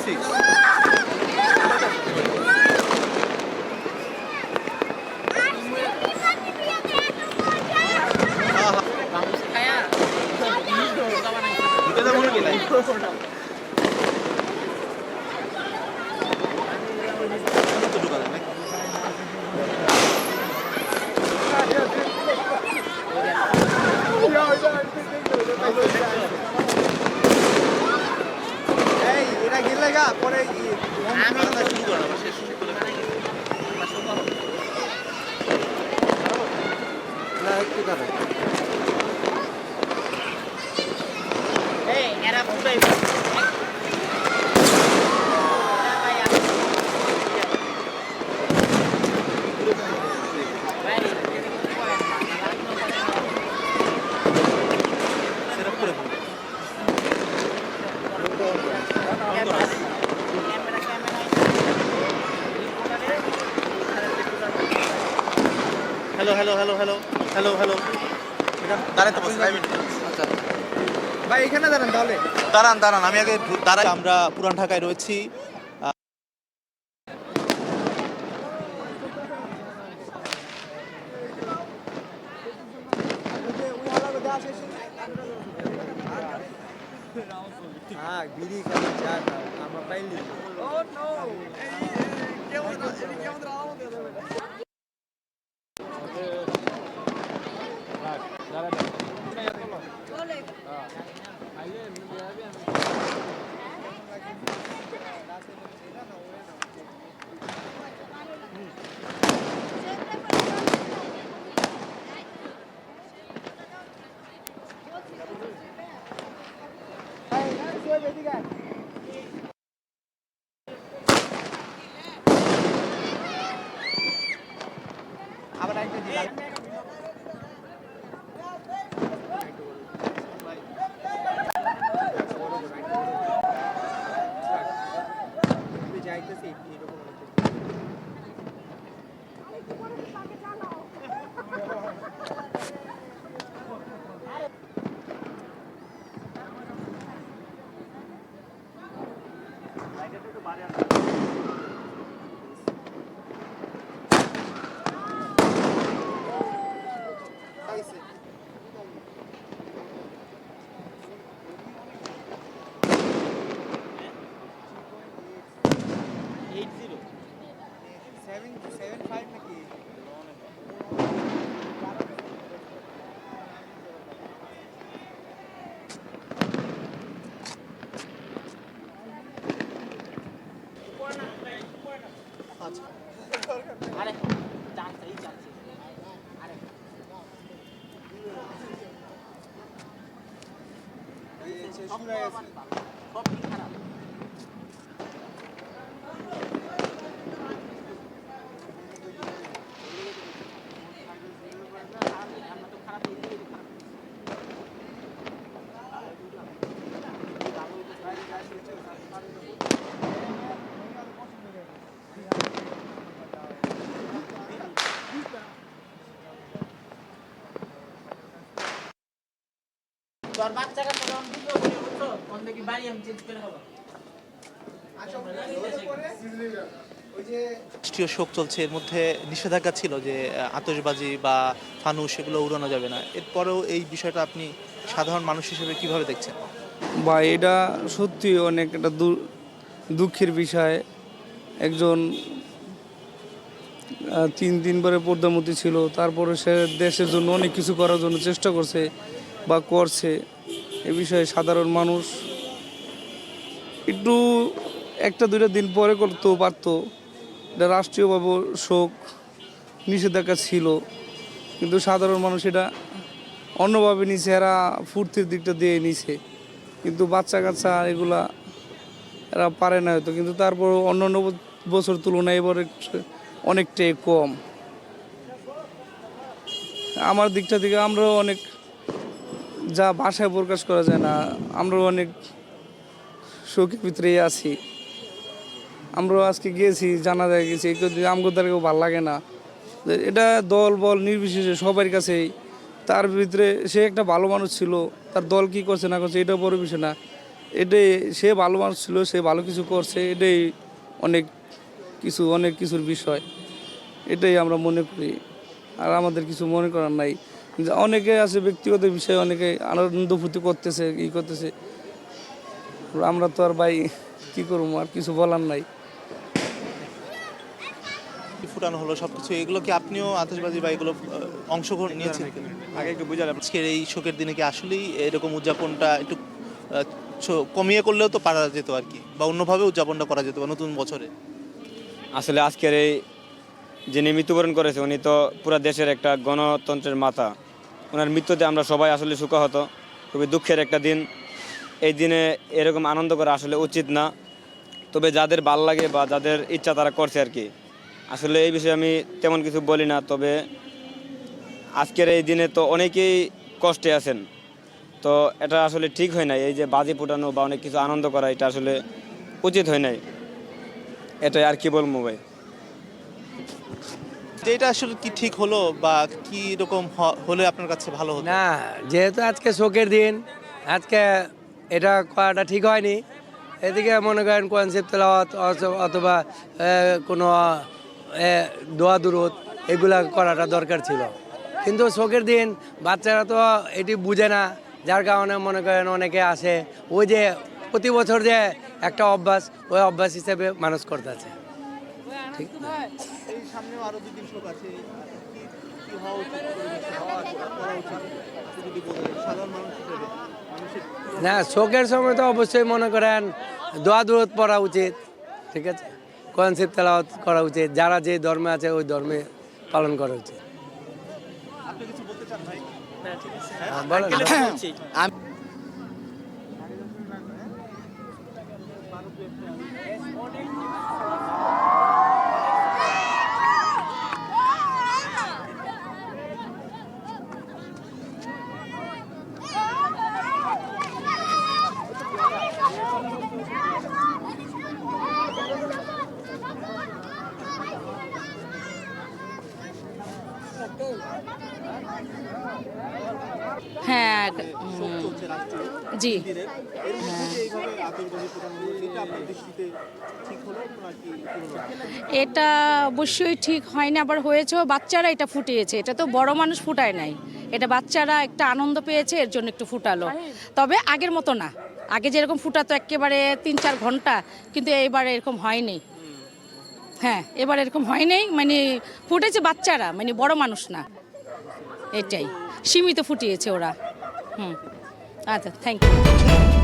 Six. এটা গেলে গা পরে আমি শুরু করো আবার শেষ করে না একটু কারণ এই এরা পুরাই hello hello hello hello hello hello দাঁড়াতে বসে 5 মিনিট। আচ্ছা ভাই এখানে দাঁড়ান তাহলে। দাঁড়ান দাঁড়ান আমি আগে দাঁড়াই। আমরা পুরান ঢাকায় রয়েছি। হ্যাঁ বিড়ি খাওয়া চা খাওয়া আমরা পাইলি। ও নো কেমন আবার একটা দিলাম। যাইতেছি এরকম আরে চান্স এই চান্স আরে সব খারাপ। তোর বাচ্চা কাছে রং দিল বলে বুঝছো কোন দেখি বাড়ি আমি চেঞ্জ করে হলো। রাষ্ট্রীয় শোক চলছে, এর মধ্যে নিষেধাজ্ঞা ছিল যে আতশবাজি বা ফানুস এগুলো উড়ানো যাবে না। এরপরেও এই বিষয়টা আপনি সাধারণ মানুষ হিসেবে কিভাবে দেখছেন? বা এটা সত্যি অনেক একটা দুঃখের বিষয়। একজন 3 দিন পরে প্রধানমন্ত্রী ছিল, তারপরে সে দেশের জন্য অনেক কিছু করার জন্য চেষ্টা করছে বা করছে। এ বিষয়ে সাধারণ মানুষ একটু 1-2 দিন পরে করতেও পারতো। এটা রাষ্ট্রীয়ভাবে শোক নিষেধাজ্ঞা ছিল, কিন্তু সাধারণ মানুষ এটা অন্যভাবে নিছে, এরা ফুর্তির দিকটা দিয়ে নিছে। কিন্তু বাচ্চা কাচ্চা এগুলা এরা পারে না হয়তো, কিন্তু তারপর অন্যান্য বছর তুলনায় এবার অনেকটাই কম। আমার দিকটা থেকে আমরাও অনেক, যা ভাষায় প্রকাশ করা যায় না, আমরাও অনেক শোকের ভিতরেই আছি। আমরাও আজকে গিয়েছি, জানা যায় গেছি, আমগো দ্বারা ভালো লাগে না। এটা দল বল নির্বিশেষে সবার কাছেই, তার ভিতরে সে একটা ভালো মানুষ ছিল, তার দল কি করছে না করছে এটা বড় বিষয় না। এটাই, সে ভালো মানুষ ছিল, সে ভালো কিছু করছে, এটাই অনেক কিছুর বিষয়, এটাই আমরা মনে করি। আর আমাদের কিছু মনে করার নাই। অনেকে আছে ব্যক্তিগত বিষয়ে, অনেকে আনন্দ ফুর্তি করতেছে, করতেছে, আমরা তো আর ভাই কি করবো, আর কিছু বলার নাই। ফুটানো হলো সবকিছু, এগুলো কি আপনিও আতশবাজি বা এগুলো অংশগ্রহণ নিয়েছেন? আগে একটু বুঝালাম। আজকের এই শোকের দিনে কি আসলেই এরকম উদযাপনটা একটু কমিয়ে করলেও তো পারা যেত আর কি, বা অন্যভাবে উদযাপনটা করা যেত বা নতুন বছরে? আসলে আজকের এই যিনি মৃত্যুবরণ করেছে উনি তো পুরো দেশের একটা গণতন্ত্রের মাথা। ওনার মৃত্যুতে আমরা সবাই আসলে শোকাহত, খুবই দুঃখের একটা দিন। এই দিনে এরকম আনন্দ করা আসলে উচিত না, তবে যাদের ভাল লাগে বা যাদের ইচ্ছা তারা করছে আর কি। আসলে এই বিষয়ে আমি তেমন কিছু বলি না, তবে আজকের এই দিনে তো অনেকেই কষ্টে আছেন, তো এটা আসলে ঠিক হয় নাই। এই যে বাজি ফুটানো বা অনেক কিছু আনন্দ করা, এটা আসলে উচিত হয় নাই, এটাই আর কি বলবো ভাই। যেটা আসলে কি ঠিক হলো বা কি রকম হলে আপনার কাছে ভালো হতো? না, যেহেতু আজকে শোকের দিন, আজকে এটা করাটা ঠিক হয়নি। এদিকে মনে করেন কনসেপ্ট তেলাওয়াত অথবা কোনো দোয়া দুরুদ এগুলা করাটা দরকার ছিল, কিন্তু শোকের দিন বাচ্চারা তো এটি বুঝে না, যার কারণে মনে করেন অনেকে আসে, ওই যে প্রতি বছর যে একটা অভ্যাস, ওই অভ্যাস হিসেবে মানুষ করতেছে। ঠিক, এই সামনেও আরো 2 দিন শোক আছে, কি হওয়া উচিত, করা উচিত যদি বলেন সাধারণ মানুষ হিসেবে? না, শোকের সময় তো অবশ্যই মনে করেন দোয়া দুরুদ পড়া উচিত, ঠিক আছে, কনসেপ্ট তেলাওয়াত করা উচিত, যারা যে ধর্মে আছে ওই ধর্মে পালন করা উচিত। আপনি কিছু বলতে চান ভাই? বলেন। হ্যাঁ, জি, এটা অবশ্যই ঠিক হয় না, আবার হয়েছেও, বাচ্চারা এটা ফুটিয়েছে, এটা তো বড় মানুষ ফুটায় নাই, এটা বাচ্চারা একটা আনন্দ পেয়েছে এর জন্য একটু ফুটালো। তবে আগের মতো না, আগে যেরকম ফুটাতো একেবারে 3-4 ঘন্টা, কিন্তু এইবার এরকম হয়নি। হ্যাঁ, এবার এরকম হয়নি, মানে ফুটেছে বাচ্চারা, মানে বড় মানুষ না, এটাই সীমিত ফুটিয়েছে ওরা। আচ্ছা, থ্যাংক ইউ।